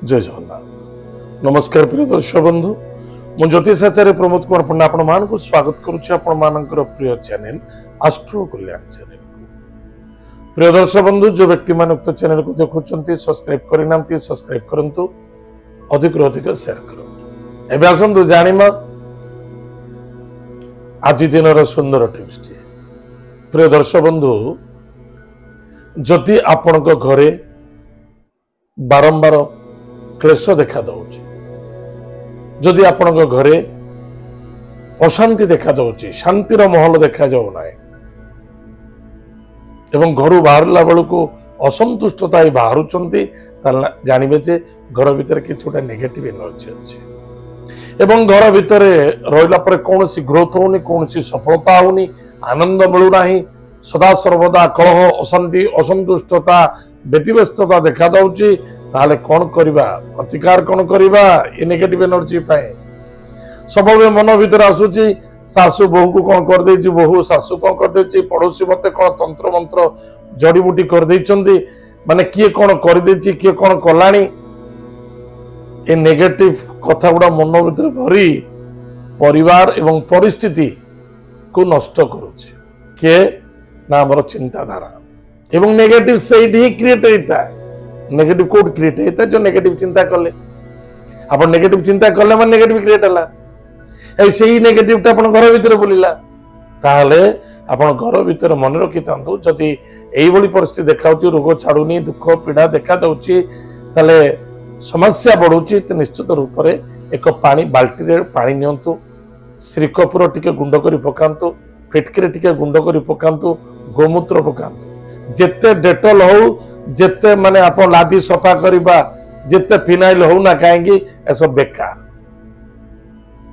जय जगन्नाथ। नमस्कार प्रिय दर्शक बंधु, मु ज्योतिषाचार्य प्रमोद कुमार पंडा आपण मानक स्वागत करुच्ची आपण मानकर प्रिय चैनल एस्ट्रो कल्याण चैनल को। प्रिय दर्शक बंधु, जो व्यक्ति मान उक्त चैनल को देखुछंती सब्सक्राइब करिनांती सब्सक्राइब करंतु, अधिक रु अधिक शेयर करंतु। एबे आसंतु जानिमा आज दिन सुंदर टिप्स। प्रिय दर्शक बंधु, जदि आपण घरे बारंबार क्लेश देखा दौची, जदि आपण घरे अशांति देखा दौची, शांतिर महल देखा जाऊ ना एवं घर बाहरला बेलू असंतुष्टता बाहर जानवे जे घर भितर कि गोटे नेगेटिव एनर्जी अच्छे एवं घर भितर रहा कौन ग्रोथ होनी, कौन सफलता होनी, आनंद मिलूना, सदा सर्वदा कलह अशांति असंतुष्टता व्यतिव्यस्तता देखा दौची। ताले कौन करिबा, प्रतिकार कौन करिबा ये नेगेटिव एनर्जी पाए सब मन भीतर आसुची। सासू बहु को कौन कर देची, बहु सासू कौन कर देची, पड़ोसी मते कौन तंत्र मंत्र जड़ीबूटी कर देचंदी, माने किए कौन कर देची, किए कौन कलानी। ए नेगेटिव कथा गुडा मन भीतर भरी परिवार एवं परिस्थिति को नष्ट करूची के ना हमर चिंताधारा एवं नेगेटिव से ही क्रिएट होता है। नेगेटिव कोड क्रिएट होता है जो नेगेटिव चिंता कले, आप नेगेटिव चिंता कले मन नेगेटिव क्रिएट होला। ऐसे ही नेगेटिव टा अपन घर भीतर बुलिला ताहले अपन घर भीतर मन रखि थांतु। जदि एई भली परिस्थिति देखाउची, रोग छाडुनी, दुख पीड़ा देखा दउची, ताले समस्या बढ़ुची, तो निश्चित रूप रे एक पानी बाल्टी रे पानी नियंतु, श्रीकपुर टिके गुंड करी पकांतु, फिटकरी टिके गुंड करी पकांतु, गोमूत्र पकांतु। जेते डेटॉल हो, जेते माने आप लादी सफा करबा, जेते फिनाइल हो ना कहीं ऐसा बेकार,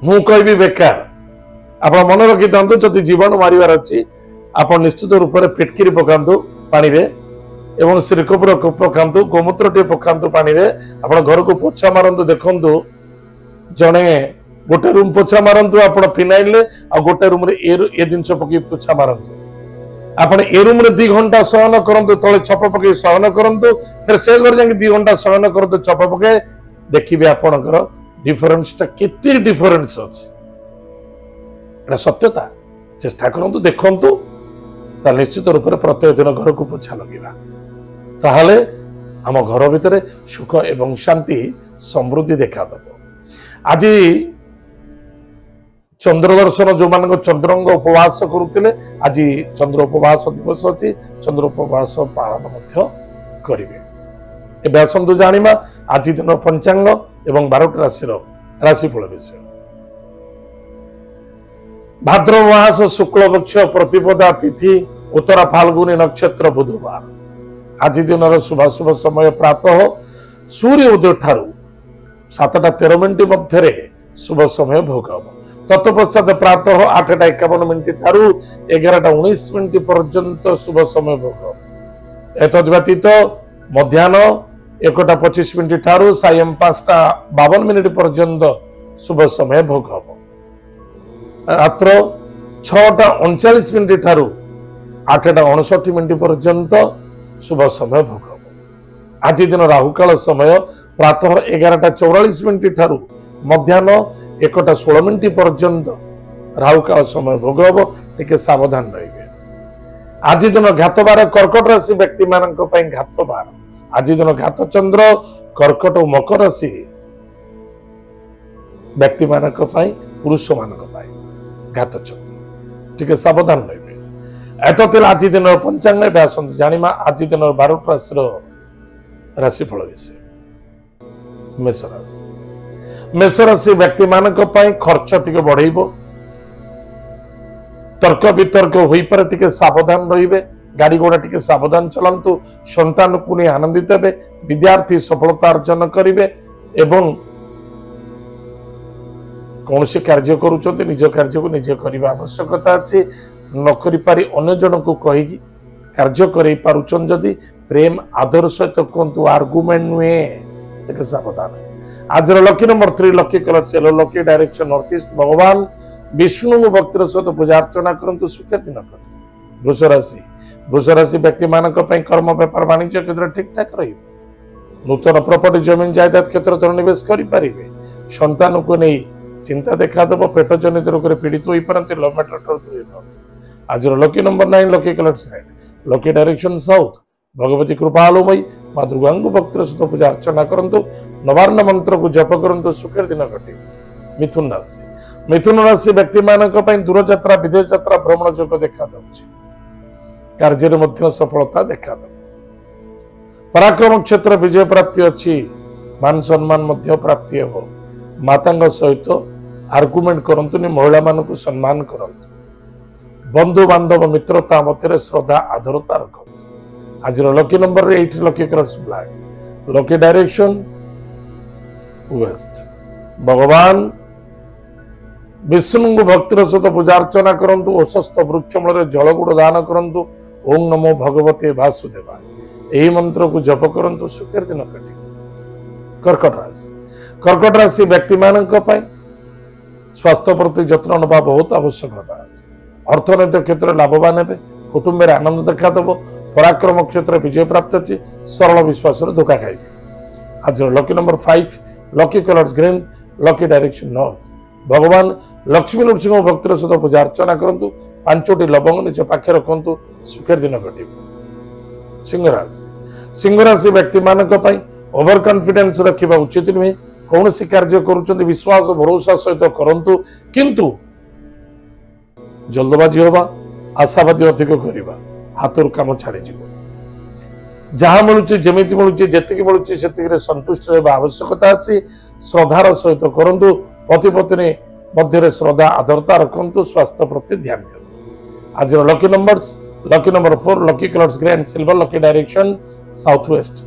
मु कहबी बेकार। आप मन रखि थांतु, जदि जीवाणु मारिवार अछि आप निश्चित रूप से फिटकरी पकांतु पानी रे एवं श्रीकपुर पकांतु, गोमूत्र टे पकांतु पानी रे। आप घर को पोछा मारंतु, देखंतु जने गोटे रूम पोछा मारंतु आप फिनाइल आ गोटे रूम रे ए जिनस पकि पोछा मारंतु। आपण ए रूम रे 2 घंटा शयन करंतु, तळे छप पके शयन करंतु, फिर से घर जाके 2 घंटा शयन करंतु छप पके, देखिबे आपणकर डिफरेंस ता केते डिफरेंस अछि। एटा सत्यता, चेष्टा करंतु, देखंतु, ता निश्चित रूप रे प्रत्येक दिन घर को पोछा लगिबा, ताहले हम घर भितर सुख एवं शांति समृद्धि देखा दबो। आज चंद्र दर्शन जो मान चंद्रंग उपवास करुले, आज चंद्र उपवास दिवस अच्छी, चंद्र उपवास पालन करेंगे। एवं आसतु जाना आज दिन पंचांग एवं 12 राशि राशिफल विषय। भाद्रव मास शुक्ल पक्ष प्रतिपदा तिथि उत्तरा फाल्गुनी नक्षत्र बुधवार। आज दिन शुभाशुभ समय प्रातः सूर्य उदय ठारू 7:13 मध्य शुभ समय भोग हम। तत्पश्चात प्रातः 8:51 ठारू 11:19 पर्यंत शुभ समय भोग। एतद व्यतीत मध्याह्न 1:25 ठारू सायं 5:52 पर्यंत शुभ समय भोग हम। रात्र 6:39 ठारू 8:59 पर्यंत शुभ समय भोग हम। आज दिन राहुकाल समय प्रातः 11:44 ठारू मध्याह्न 1:16 पर्यंत राहुकाल समय भोग हम। टिके सावधान रहिबे। आज दिन घातबार कर्कट राशि व्यक्ति मानक पई घातबार। आज दिन घात चंद्र कर्कट और मकर राशि व्यक्ति मानक पई, पुरुष मानक पई घात चंद्र, टिके सावधान रहिबे। एततिल आज दिन पंचांग व्यासन जानिमा आज दिन 12 राशि राशिफल विषय। मेष राशि, मेष राशि व्यक्ति मानक पई खर्च टिके बढ़ेइबो, तर्क वितर्क होई पारे, टिके सावधान रहिबे। गाड़ी घोड़ा टिके सावधान चलांतु, संतान को नहीं आनंदित हेबे, विद्यार्थी सफलता अर्जन करिवे एवं कौन से कार्य करूचंते निज कार्य को निजे करबा आवश्यकता अछि। न करि पारि अन्य जन को कहि कार्य करै पारुचन, जदि प्रेम आदर सहित कोंतु आर्गुमेंट नुए, तके सावधान। आज lucky number 3, lucky colour yellow, lucky direction north east. भगवान विष्णु भक्तिर सहित पूजा अर्चना करंतु, सुख दिन कर। वृष राशि व्यक्ति मानक कर्म व्यापार वाणिज्य क्षेत्र ठीक ठाक रही। नूतन प्रॉपर्टी जमीन जायदाद क्षेत्र में निवेश करें। संतान को नहीं चिंता देखादेव। पेट जनित रोग पीड़ित हो पारती। लव मैटर आज lucky number 9 lucky colours red lucky direction south भगवती कृपालुमयी माँ दुर्गा भक्तर सहित पूजा अर्चना करंतु नवार्ण मंत्र को जप करंतु सुखर दिन घटे। मिथुन राशि व्यक्ति मानक दूर यात्रा विदेश यात्रा भ्रमण योग देखा कार्य सफलता देखा। पराक्रम क्षेत्र विजय प्राप्ति अच्छी। मान सम्मान प्राप्ति हो। माता सहित आर्गुमेंट करंतु महिला मान को सम्मान करंतु। बंधु बांधव मित्रता मध्य श्रद्धा आदरता रखु। आज lucky number 8 lucky colours black lucky direction waste. भगवान विष्णु भक्तिर सहित पूजा अर्चना करंतु। ओषस्थ वृक्ष मूल जलगुड़ दान करंतु। ओम नमो भगवते वासुदेवाय यही मंत्र को जप करंतु सुखर दिन कटे। कर्कट राशि व्यक्ति मानक स्वास्थ्य प्रति जत्न नवा बहुत आवश्यकता अछि। अर्थनैतिक क्षेत्र लाभवान हे। कुटुंब आनंद देखादेव। पराक्रम क्षेत्र विजय प्राप्त अच्छी। सरल विश्वास धोखा खाइबे। आज lucky number 5 lucky colours green lucky direction north. भगवान लक्ष्मी नृसिंह भक्तर सहित पूजा अर्चना करंतु। 5टी लवंग निज पाखे रखंतु सुखर दिन घटे। सिंह राशि व्यक्ति मानक ओवर कॉन्फिडेंस रखा उचित नुहे। कौन सी कार्य करुचंदी विश्वास भरोसा सहित करंतु किंतु जल्दबाजी होगा आशावादी अधिक करवा हाथर काम छाड़ी जहाँ मिलूँ जमी मिलूँ जी मिलूँ से संतुष्ट रहा आवश्यकता अच्छी। श्रद्धार सहित करंतु पति पत्नी मध्य श्रद्धा आदरता रखु। स्वास्थ्य प्रति ध्यान दियंतु। आज lucky number 4 lucky colours grey and silver lucky direction south west.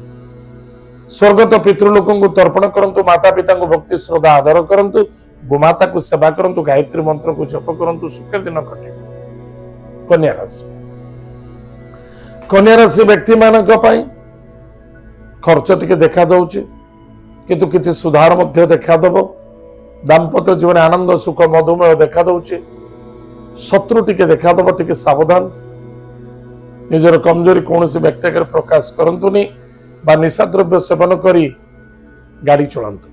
स्वर्गत पितृलोक को तर्पण करंतु। माता पिता को भक्ति श्रद्धा आदर करंतु। गोमाता को सेवा करंतु। गायत्री मंत्र को जप करंतु सुखर दिन कटे। कन्या राशि व्यक्ति मानक खर्च टिके देखा दउछि किंतु किछि सुधार मध्य देखा देव। दाम्पत्य जीवन आनंद सुख मधुमेह देखा दउछि। शत्रु टिके देखा देव। टिके सावधान। निजर कमजोरी कौन सी व्यक्ति आगे प्रकाश करंतुनी बा निशा द्रव्य सेवन करी गाड़ी चलांतु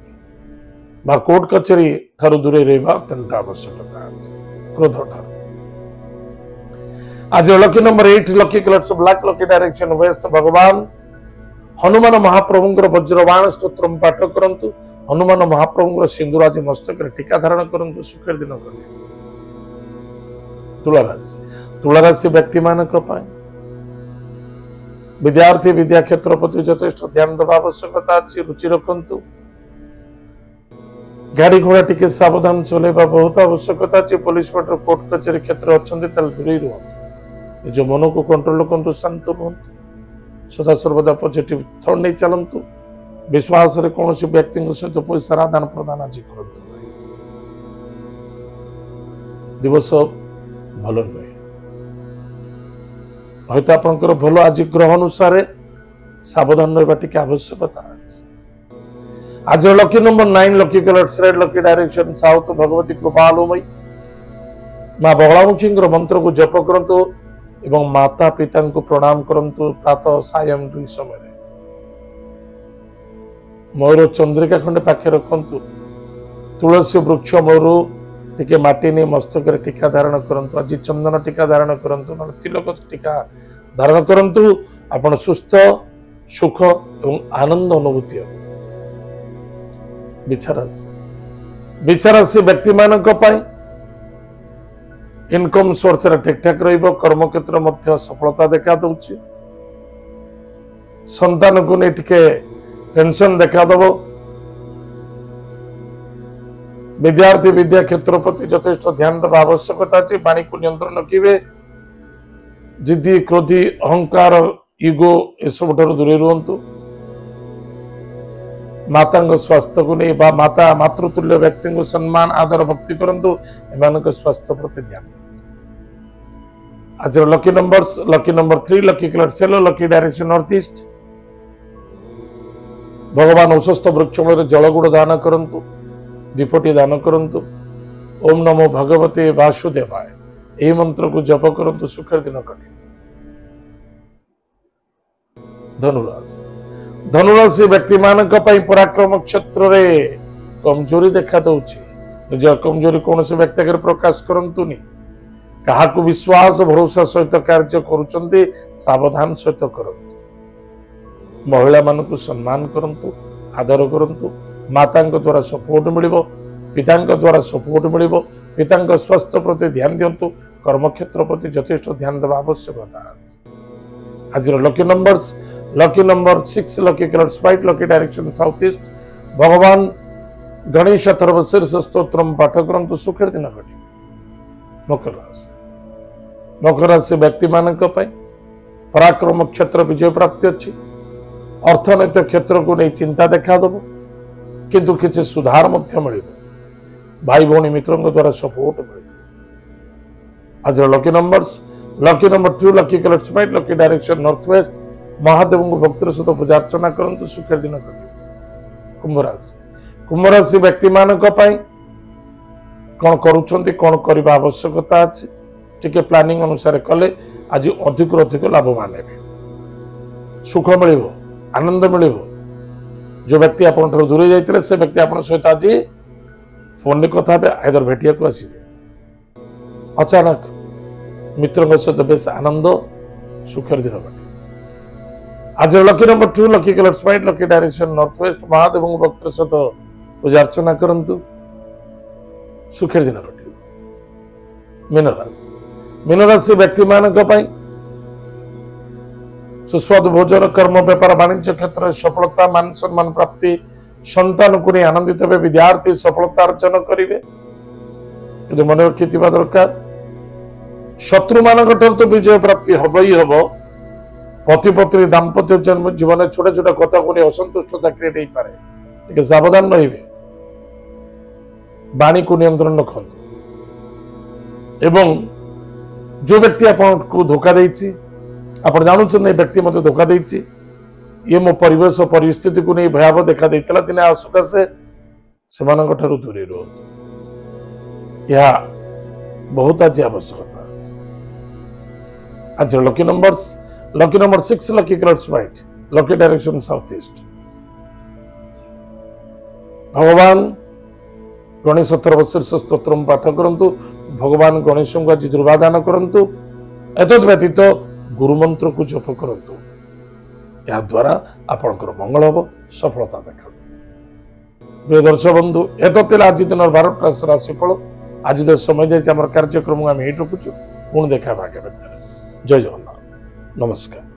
बा कोर्ट कचेरी ठारू दूरे रहबा अत्यंत आवश्यकता अछि। क्रोध ठारू आज lucky number 8 lucky colours black lucky direction waste. भगवान हनुमान महाप्रभुंकर वज्रबाण स्तोत्र पाठ करंतु। हनुमान महाप्रभुंकर सिंदूर आज मस्तक टीका धारण करंतु सुखर दिन कटे। तुला राशि व्यक्ति मानक विद्यार्थी विद्या क्षेत्र प्रति यथेष्ट ध्यान देवा आवश्यकता अच्छी। रुचि रखु। गाड़ी घोड़ा टिके सावधान चलेबा बहुत आवश्यकता अच्छी। पुलिस मैटर कोर्ट कचेरी क्षेत्र अच्छा दूरे रुहतु। निज मन को कंट्रोल करंतु। शांत रुहतु। सदा सर्वदा पॉजिटिव थॉट नहीं चलंतु। विश्वास रे कौन सी व्यक्ति सहित पैसा आदान प्रदान आज करंतु। दिवस भल नुहे हयत आपनकर भल आज ग्रह अनुसार सावधान रहा टिके आवश्यकता अछि। आज lucky number 9 lucky colours red lucky direction south भगवती कृपालुमयी माँ बगलामुखी मंत्र को जप करंतु एवं माता पिता को प्रणाम करंतु। प्रातः सायं 2 समय मयूर चंद्रिका खंडे पाखे रखंतु। तुलसी वृक्ष मयूर टिके माटी नहीं मस्तक टीका धारण करंतु। आज चंदन टीका धारण करंतु। तिलक टीका धारण करंतु। आपण सुस्थ सुख एवं आनंद अनुभूति हो। बिछाराशि व्यक्ति मानक इनकम सोर्स ठीक ठाक रहिबो। कर्म क्षेत्र मध्य सफलता देखा दउछि। संतान को नहीं टिके टेंशन देखा देव। विद्यार्थी विद्या क्षेत्र प्रति यथेष्ट ध्यान देवा आवश्यकता अच्छी। वाणी को नियंत्रण रखिए। जिद्दी क्रोधी अहंकार इगो एसबू ठार दूरे रुहतु। माता स्वास्थ्य को नहीं माता मातृतुल्य व्यक्ति को सम्मान आदर भक्ति करंतु। एमानक स्वास्थ्य प्रति ध्यान दियंतु। आज lucky number 3 lucky colour yellow lucky direction north east. भगवान औषस्थ वृक्ष मूल जलगुड़ दान करंतु। दीपटी दान करंतु। ओम नमो भगवते वासुदेवाय यही मंत्र को जप करंतु सुखर दिन कटे। धनुराशि व्यक्ति मान पराक्रम क्षेत्र में कमजोरी देखा दौची निज कमजोरी कौन से व्यक्ति आगे प्रकाश करंतुनी क्या विश्वास भरोसा सहित कार्य करुचंती सावधान सहित करंतु महिला मान को सम्मान करंतु आदर करंतु माता द्वारा सपोर्ट मिलिबो पिता द्वारा सपोर्ट मिलिबो पिता स्वास्थ्य प्रति ध्यान दिंतु कर्मक्षेत्र प्रति यथेष्ट ध्यान देवा आवश्यकता आज lucky number 6 lucky colours white lucky direction south east भगवान गणेश अथर्वशीर्ष स्तोत्रम पाठ करंतु सुखेर दिन घटी मकर राशि व्यक्ति मान पराक्रम क्षेत्र विजय प्राप्ति अच्छी अर्थनैतिक क्षेत्र को नहीं चिंता देखा दब किंतु किसी सुधार मिल भाई भौणी मित्रों द्वारा सपोर्ट मिल आज lucky number 2 lucky colours white lucky direction north west Mahadev को भक्तर सहित पूजा अर्चना करंतु सुखेर दिन घटी कुंभ राशि व्यक्ति मान कौन करुछंती कौन करबा आवश्यकता अछि टिके प्लानिंग अनुसार कले आज अधिक अधिक लाभवान हेबे सुख मिलिबो आनंद मिलिबो जो व्यक्ति आपन दूरे जाइतले से व्यक्ति आपन सहित आज फोन में कथा हेबे आइदर भेटिया को आसीबे अचानक मित्रों सहित बेस आनंद सुखेर दिन घटे आज lucky number 2 lucky colours white lucky direction north west Mahadev भक्त सहित पूजा अर्चना करंतु सुखेर दिन घटे मीन राशि व्यक्ति मान सुस्वादु भोजन कर्म व्यापार वाणिज्य क्षेत्र में सफलता मान सम्मान प्राप्ति संतान को नहीं आनंदित हे विद्यार्थी सफलता अर्जन करेंगे कि मन रखि दरकार शत्रु मान तो विजय प्राप्ति हम ही हम पति पत्नी दाम्पत्य जीवन छोटा छोटा कथा को नहीं असंतुष्टता क्रिएट हो पारे सावधान रे वाणी को नियंत्रण रखते एवं जो व्यक्ति आपको धोखा देछि आपण जानूछन ए व्यक्ति मते धोखा देछि ये मो परिवेश परिस्थिति को नहीं भयावह देखा देतला दिने आसुका से सेमानक ठारू दूरी रहो या बहुत आज आवश्यकता आज lucky number 6 lucky colours white lucky direction south east भगवान गणेश अथर्वशीर्ष स्तोत्रम पाठ करंतु भगवान गणेश को आज दुर्वादान करंतु एतद व्यतीत गुरु मंत्र को जप करंतु या द्वारा आपनकर मंगल हम सफलता देखा प्रिय दर्शक बंधु एतद आज दिन 12 राशिफल आज समय जाए कार्यक्रम आम ये रखुचु पुणी देखा भाग्य जय जगन्नाथ नमस्कार।